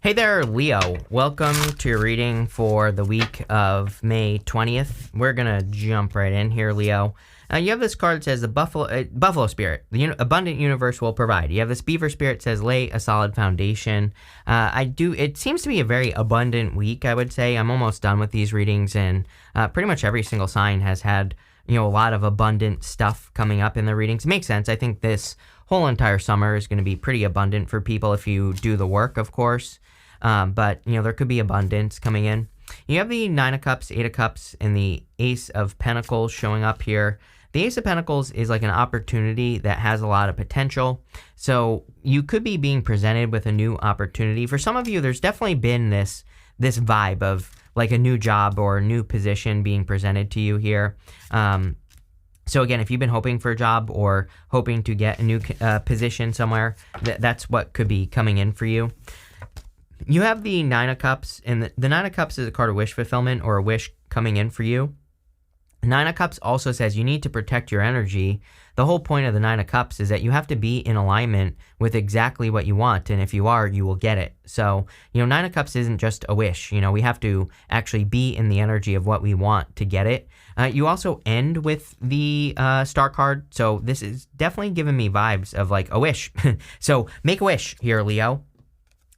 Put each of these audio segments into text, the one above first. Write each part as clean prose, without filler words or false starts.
Hey there, Leo. Welcome to your reading for the week of May 20th. We're going to jump right in here, Leo. You have this card that says the Buffalo Spirit, the abundant universe will provide. You have this Beaver Spirit that says lay a solid foundation. It seems to be a very abundant week, I would say. I'm almost done with these readings, and pretty much every single sign has had, a lot of abundant stuff coming up in the readings. It makes sense. I think this whole entire summer is going to be pretty abundant for people if you do the work, of course. But there could be abundance coming in. You have the Nine of Cups, Eight of Cups, and the Ace of Pentacles showing up here. The Ace of Pentacles is like an opportunity that has a lot of potential. So you could be being presented with a new opportunity. For some of you, there's definitely been this vibe of like a new job or a new position being presented to you here. So again, if you've been hoping for a job or hoping to get a new position somewhere, that's what could be coming in for you. You have the Nine of Cups, and the Nine of Cups is a card of wish fulfillment or a wish coming in for you. Nine of Cups also says you need to protect your energy. The whole point of the Nine of Cups is that you have to be in alignment with exactly what you want, and if you are, you will get it. So, Nine of Cups isn't just a wish. We have to actually be in the energy of what we want to get it. You also end with the Star card, so this is definitely giving me vibes of like a wish. So, make a wish here, Leo.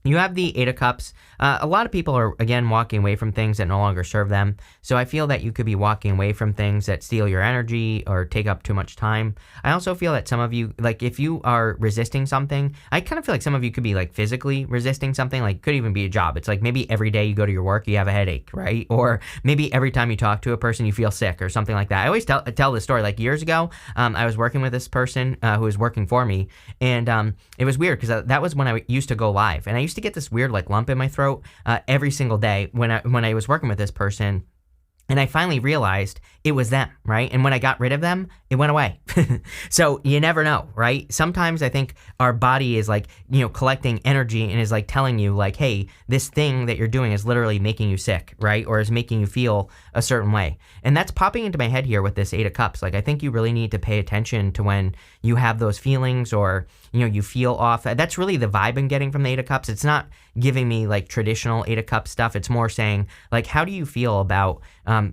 You have the Eight of Cups. A lot of people are, again, walking away from things that no longer serve them. So I feel that you could be walking away from things that steal your energy or take up too much time. I also feel that some of you, like if you are resisting something, I kind of feel like some of you could be like physically resisting something, like could even be a job. It's like maybe every day you go to your work, you have a headache, right? Or maybe every time you talk to a person, you feel sick or something like that. I always tell this story. Like years ago, I was working with this person who was working for me. And it was weird because that was when I used to go live. And I used to get this weird like lump in my throat every single day when I was working with this person. And I finally realized it was them, right? And when I got rid of them, it went away. So you never know, right? Sometimes I think our body is like, collecting energy and is like telling you like, hey, this thing that you're doing is literally making you sick, right? Or is making you feel a certain way. And that's popping into my head here with this Eight of Cups. Like, I think you really need to pay attention to when you have those feelings or, you feel off. That's really the vibe I'm getting from the Eight of Cups. It's not giving me like traditional Eight of Cups stuff. It's more saying like, how do you feel about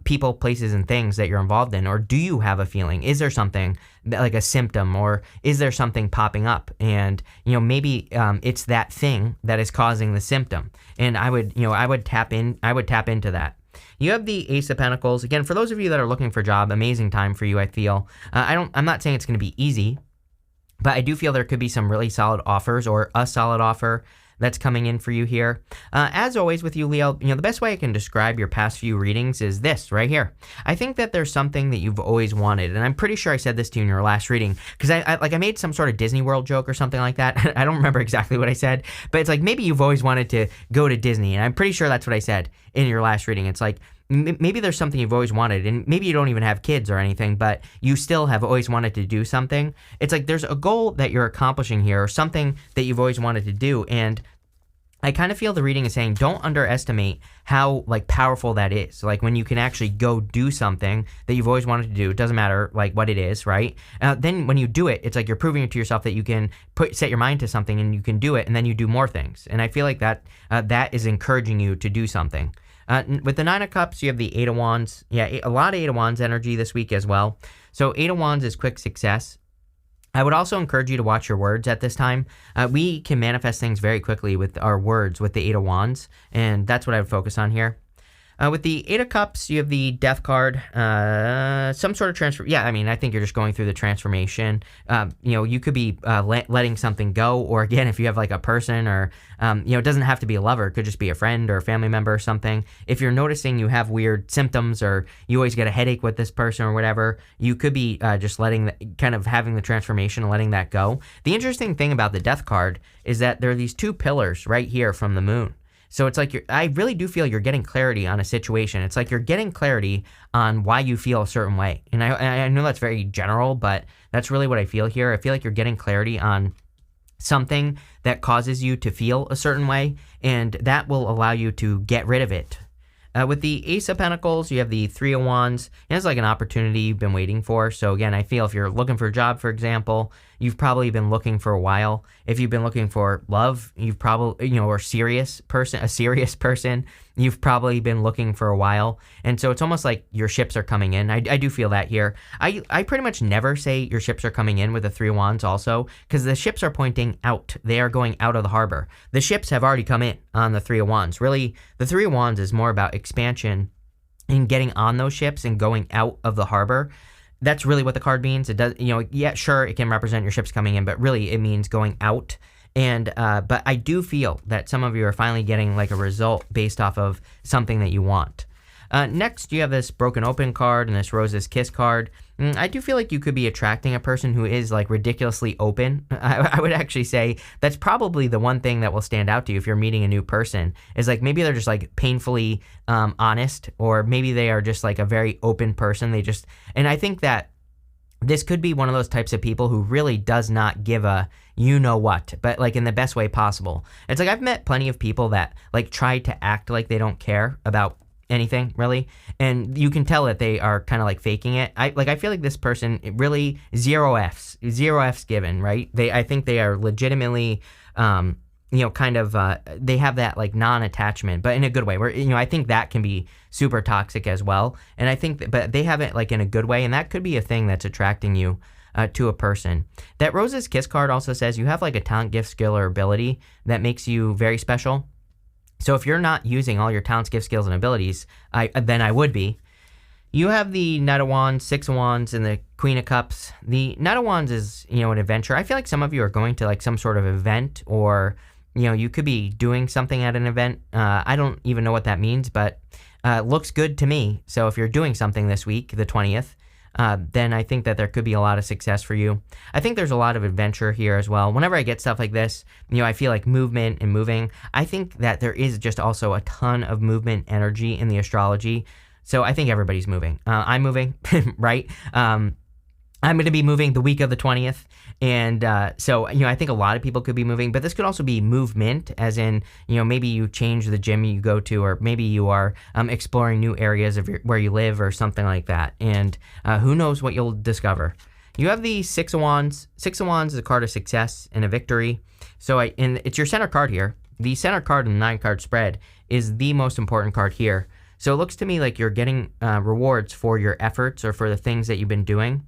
people, places, and things that you're involved in? Or do you have a feeling? Is there something like a symptom, or is there something popping up? And maybe it's that thing that is causing the symptom. And I would tap into that. You have the Ace of Pentacles. Again, for those of you that are looking for a job, amazing time for you, I feel. I'm not saying it's going to be easy, but I do feel there could be some really solid offers or a solid offer that's coming in for you here. As always with you, Leo, the best way I can describe your past few readings is this right here. I think that there's something that you've always wanted, and I'm pretty sure I said this to you in your last reading, because I made some sort of Disney World joke or something like that. I don't remember exactly what I said, but it's like maybe you've always wanted to go to Disney, and I'm pretty sure that's what I said in your last reading. It's like, maybe there's something you've always wanted, and maybe you don't even have kids or anything, but you still have always wanted to do something. It's like there's a goal that you're accomplishing here, or something that you've always wanted to do, and I kind of feel the reading is saying don't underestimate how like powerful that is. Like when you can actually go do something that you've always wanted to do, it doesn't matter like what it is, right? Then when you do it, it's like you're proving it to yourself that you can set your mind to something and you can do it, and then you do more things. And I feel like that is encouraging you to do something. With the Nine of Cups, you have the Eight of Wands. Yeah, a lot of Eight of Wands energy this week as well. So Eight of Wands is quick success. I would also encourage you to watch your words at this time. We can manifest things very quickly with our words with the Eight of Wands, and that's what I would focus on here. With the Eight of Cups, you have the Death card, some sort of transfer. Yeah, I think you're just going through the transformation. You could be letting something go, or again, if you have like a person or, it doesn't have to be a lover. It could just be a friend or a family member or something. If you're noticing you have weird symptoms or you always get a headache with this person or whatever, you could be just having the transformation and letting that go. The interesting thing about the Death card is that there are these two pillars right here from the moon. So it's like I really do feel you're getting clarity on a situation. It's like you're getting clarity on why you feel a certain way. And I know that's very general, but that's really what I feel here. I feel like you're getting clarity on something that causes you to feel a certain way, and that will allow you to get rid of it. With the Ace of Pentacles, you have the Three of Wands, and it's like an opportunity you've been waiting for. So again, I feel if you're looking for a job, for example, you've probably been looking for a while. If you've been looking for love, you've probably, or a serious person, you've probably been looking for a while. And so it's almost like your ships are coming in. I do feel that here. I pretty much never say your ships are coming in with the Three of Wands also, because the ships are pointing out. They are going out of the harbor. The ships have already come in on the Three of Wands. Really, the Three of Wands is more about expansion and getting on those ships and going out of the harbor. That's really what the card means. It does, yeah, sure, it can represent your ships coming in, but really it means going out. And but I do feel that some of you are finally getting like a result based off of something that you want. Next, you have this Broken Open card and this Rose's Kiss card. I do feel like you could be attracting a person who is like ridiculously open. I would actually say that's probably the one thing that will stand out to you if you're meeting a new person, is like maybe they're just like painfully honest, or maybe they are just like a very open person. And I think that this could be one of those types of people who really does not give a you-know-what, but like in the best way possible. It's like I've met plenty of people that like try to act like they don't care about anything really, and you can tell that they are kind of like faking it. I feel like this person really zero F's given, right? I think they are legitimately they have that like non-attachment, but in a good way, where I think that can be super toxic as well. And I think but they have it like in a good way, and that could be a thing that's attracting you to a person. That Rose's Kiss card also says you have like a talent, gift, skill, or ability that makes you very special. So if you're not using all your talents, gifts, skills, and abilities, then I would be. You have the Knight of Wands, Six of Wands, and the Queen of Cups. The Knight of Wands is, an adventure. I feel like some of you are going to like some sort of event, or, you could be doing something at an event. I don't even know what that means, but looks good to me. So if you're doing something this week, the 20th, then I think that there could be a lot of success for you. I think there's a lot of adventure here as well. Whenever I get stuff like this, I feel like movement and moving. I think that there is just also a ton of movement energy in the astrology. So I think everybody's moving. I'm moving, right? I'm going to be moving the week of the 20th. And so, I think a lot of people could be moving, but this could also be movement, as in, maybe you change the gym you go to, or maybe you are exploring new areas of where you live or something like that. And who knows what you'll discover. You have the Six of Wands. Six of Wands is a card of success and a victory. So and it's your center card here. The center card in the 9-card spread is the most important card here. So it looks to me like you're getting rewards for your efforts or for the things that you've been doing.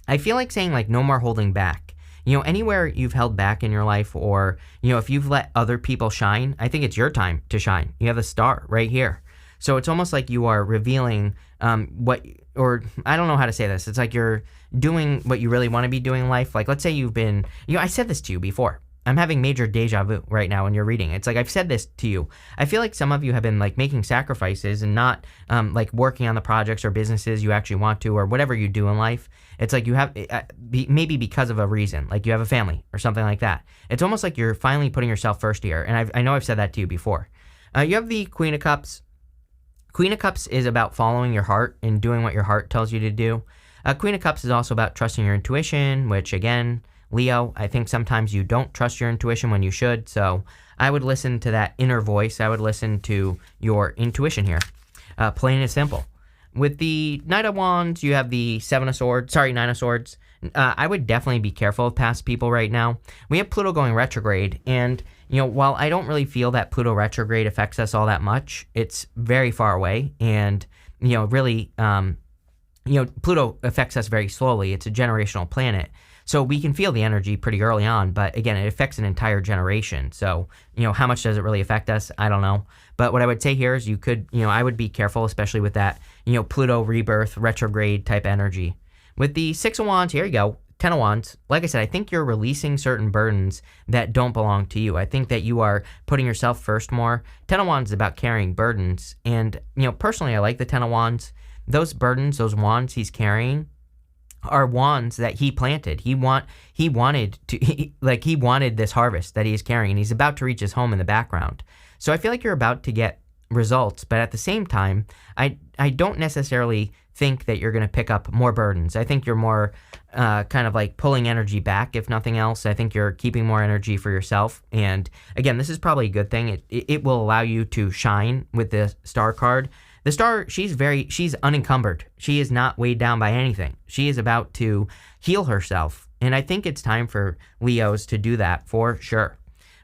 I feel like saying like no more holding back. Anywhere you've held back in your life, or, if you've let other people shine, I think it's your time to shine. You have a star right here. So it's almost like you are revealing or I don't know how to say this. It's like you're doing what you really want to be doing in life. Like, let's say you've been, I said this to you before. I'm having major deja vu right now when you're reading. It's like I've said this to you. I feel like some of you have been like making sacrifices and not like working on the projects or businesses you actually want to, or whatever you do in life. It's like you have maybe because of a reason, like you have a family or something like that. It's almost like you're finally putting yourself first here. And I know I've said that to you before. You have the Queen of Cups. Queen of Cups is about following your heart and doing what your heart tells you to do. Queen of Cups is also about trusting your intuition, which again, Leo, I think sometimes you don't trust your intuition when you should, so I would listen to that inner voice. I would listen to your intuition here, plain and simple. With the Knight of Wands, you have the Nine of Swords. I would definitely be careful of past people right now. We have Pluto going retrograde, and while I don't really feel that Pluto retrograde affects us all that much, it's very far away, and really, Pluto affects us very slowly. It's a generational planet. So we can feel the energy pretty early on, but again, it affects an entire generation. So, how much does it really affect us? I don't know. But what I would say here is you could, I would be careful, especially with that, Pluto rebirth, retrograde type energy. With the Six of Wands, here you go, 10 of Wands. Like I said, I think you're releasing certain burdens that don't belong to you. I think that you are putting yourself first more. 10 of Wands is about carrying burdens. And, personally, I like the 10 of Wands. Those burdens, those wands he's carrying, are wands that he planted. He wanted this harvest that he is carrying, and he's about to reach his home in the background. So I feel like you're about to get results, but at the same time, I don't necessarily think that you're going to pick up more burdens. I think you're more kind of like pulling energy back, if nothing else. I think you're keeping more energy for yourself. And again, this is probably a good thing. It will allow you to shine with the star card. The star, she's unencumbered. She is not weighed down by anything. She is about to heal herself And I think it's time for Leos to do that for sure.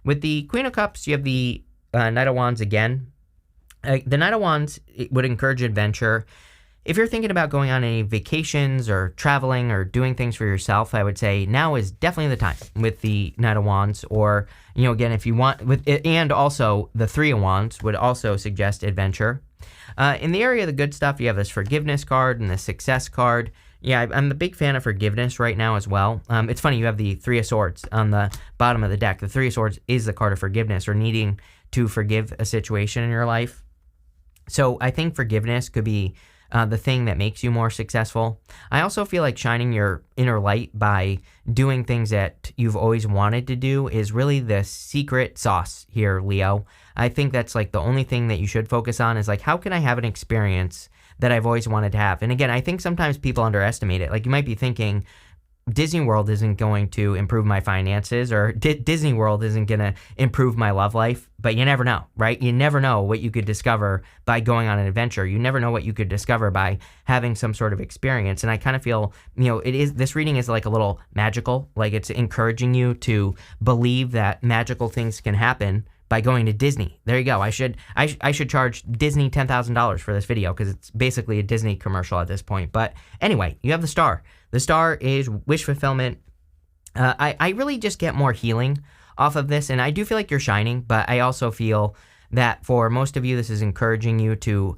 With the Queen of Cups, you have the Knight of Wands again. The Knight of Wands would encourage adventure. If you're thinking about going on any vacations or traveling or doing things for yourself, I would say now is definitely the time with the Knight of Wands. Or, again, if you want, with it, and also the Three of Wands would also suggest adventure. In the area of the good stuff, you have this forgiveness card and the success card. Yeah, I'm a big fan of forgiveness right now as well. It's funny, you have the Three of Swords on the bottom of the deck. The Three of Swords is the card of forgiveness, or needing to forgive a situation in your life. So I think forgiveness could be the thing that makes you more successful. I also feel like shining your inner light by doing things that you've always wanted to do is really the secret sauce here, Leo. I think that's like the only thing that you should focus on is like, how can I have an experience that I've always wanted to have? And again, I think sometimes people underestimate it. Like, you might be thinking, Disney World isn't going to improve my finances, or Disney World isn't going to improve my love life, but you never know, right? You never know what you could discover by going on an adventure. You never know what you could discover by having some sort of experience. And I kind of feel, this reading is like a little magical, like it's encouraging you to believe that magical things can happen by going to Disney. There you go. I should charge Disney $10,000 for this video, because it's basically a Disney commercial at this point. But anyway, you have the Star. The Star is wish fulfillment. I really just get more healing off of this, and I do feel like you're shining, but I also feel that for most of you, this is encouraging you to,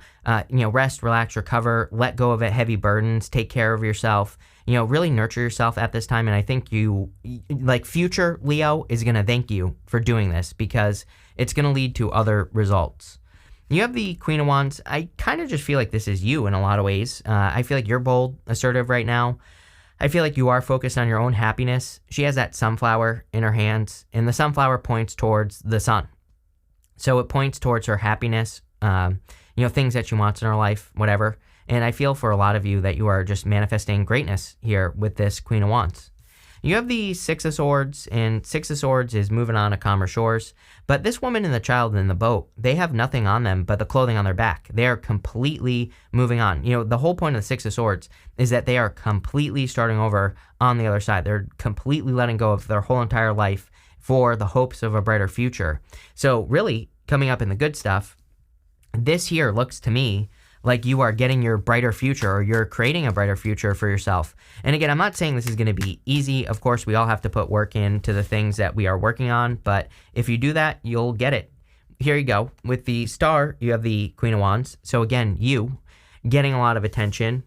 rest, relax, recover, let go of heavy burdens, take care of yourself, really nurture yourself at this time. And I think future Leo is going to thank you for doing this, because it's going to lead to other results. You have the Queen of Wands. I kind of just feel like this is you in a lot of ways. I feel like you're bold, assertive right now. I feel like you are focused on your own happiness. She has that sunflower in her hands, and the sunflower points towards the sun. So it points towards her happiness, things that she wants in her life, whatever. And I feel for a lot of you that you are just manifesting greatness here with this Queen of Wands. You have the Six of Swords, and Six of Swords is moving on to calmer shores. But this woman and the child in the boat, they have nothing on them but the clothing on their back. They are completely moving on. The whole point of the Six of Swords is that they are completely starting over on the other side. They're completely letting go of their whole entire life for the hopes of a brighter future. So really, coming up in the good stuff, this here looks to me like you are getting your brighter future, or you're creating a brighter future for yourself. And again, I'm not saying this is going to be easy. Of course, we all have to put work into the things that we are working on, but if you do that, you'll get it. Here you go. With the Star, you have the Queen of Wands. So again, you getting a lot of attention.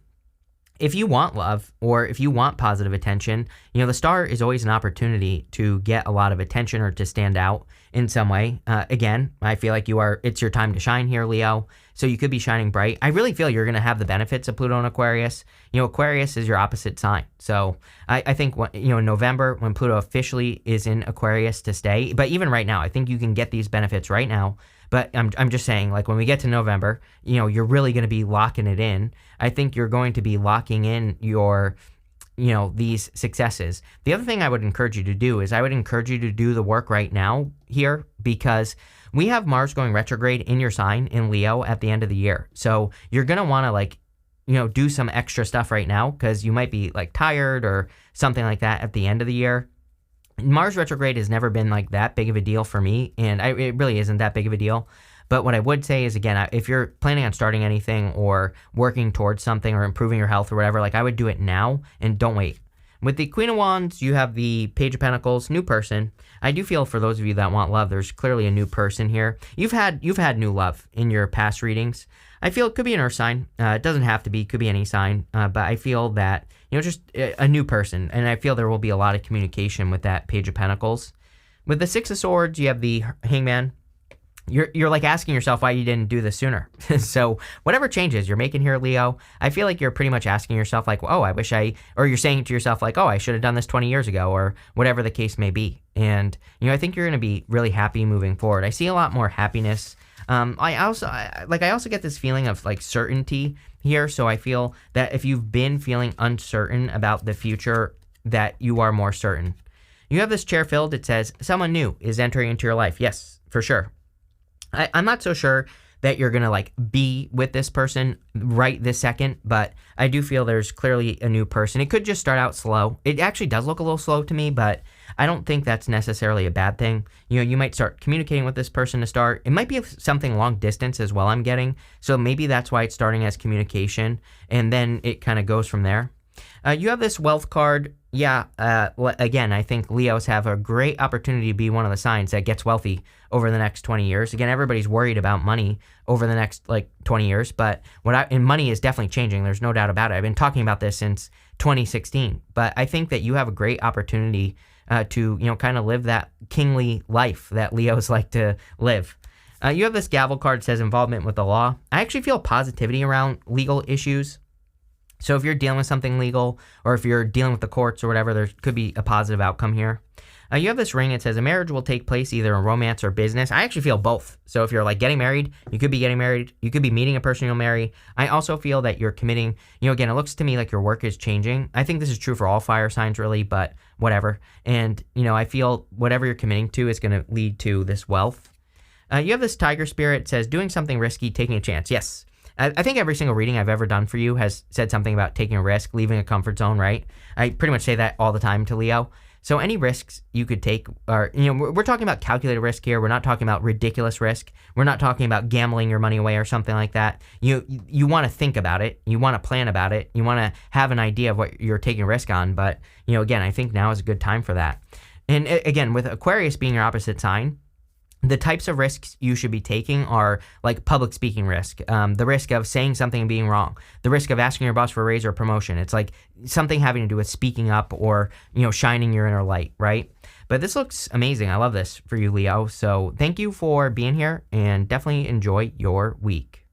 If you want love, or if you want positive attention, the Star is always an opportunity to get a lot of attention or to stand out in some way. Again, I feel like it's your time to shine here, Leo. So you could be shining bright. I really feel you're going to have the benefits of Pluto and Aquarius. Aquarius is your opposite sign. So I think, in November, when Pluto officially is in Aquarius to stay, but even right now, I think you can get these benefits right now. But I'm just saying, like, when we get to November, you're really going to be locking it in. I think you're going to be locking in your, these successes. The other thing I would encourage you to do is I would encourage you to do the work right now here, because we have Mars going retrograde in your sign in Leo at the end of the year. So you're going to want to do some extra stuff right now, because you might be like tired or something like that at the end of the year. Mars retrograde has never been like that big of a deal for me, and it really isn't that big of a deal. But what I would say is, again, if you're planning on starting anything or working towards something or improving your health or whatever, I would do it now and don't wait. With the Queen of Wands, you have the Page of Pentacles, new person. I do feel for those of you that want love, there's clearly a new person here. You've had new love in your past readings. I feel it could be an earth sign. It doesn't have to be. It could be any sign. But I feel that, just a new person. And I feel there will be a lot of communication with that Page of Pentacles. With the Six of Swords, you have the Hangman. You're like asking yourself why you didn't do this sooner. So whatever changes you're making here, Leo, I feel like you're pretty much asking yourself like, oh, or you're saying to yourself like, oh, I should have done this 20 years ago, or whatever the case may be. And, I think you're going to be really happy moving forward. I see a lot more happiness. I also get this feeling of like certainty here. So I feel that if you've been feeling uncertain about the future, that you are more certain. You have this chair filled. It says someone new is entering into your life. Yes, for sure. I'm not so sure that you're going to like be with this person right this second, but I do feel there's clearly a new person. It could just start out slow. It actually does look a little slow to me, but I don't think that's necessarily a bad thing. You know, you might start communicating with this person to start. It might be something long distance as well, I'm getting. So maybe that's why it's starting as communication, and then it kind of goes from there. You have this wealth card. Yeah, again, I think Leos have a great opportunity to be one of the signs that gets wealthy over the next 20 years. Again, everybody's worried about money over the next 20 years, but money is definitely changing. There's no doubt about it. I've been talking about this since 2016, but I think that you have a great opportunity to, kind of live that kingly life that Leos like to live. You have this gavel card that says involvement with the law. I actually feel positivity around legal issues. So if you're dealing with something legal, or if you're dealing with the courts or whatever, there could be a positive outcome here. You have this ring. It says a marriage will take place either in romance or business. I actually feel both. So if you're getting married, you could be getting married. You could be meeting a person you'll marry. I also feel that you're committing, again, it looks to me like your work is changing. I think this is true for all fire signs really, but whatever. And, I feel whatever you're committing to is going to lead to this wealth. You have this tiger spirit. It says doing something risky, taking a chance. Yes. I think every single reading I've ever done for you has said something about taking a risk, leaving a comfort zone, right? I pretty much say that all the time to Leo. So any risks you could take are, we're talking about calculated risk here. We're not talking about ridiculous risk. We're not talking about gambling your money away or something like that. You want to think about it. You want to plan about it. You want to have an idea of what you're taking risk on. But, again, I think now is a good time for that. And again, with Aquarius being your opposite sign, the types of risks you should be taking are like public speaking risk, the risk of saying something and being wrong, the risk of asking your boss for a raise or a promotion. It's like something having to do with speaking up or, shining your inner light, right? But this looks amazing. I love this for you, Leo. So thank you for being here, and definitely enjoy your week.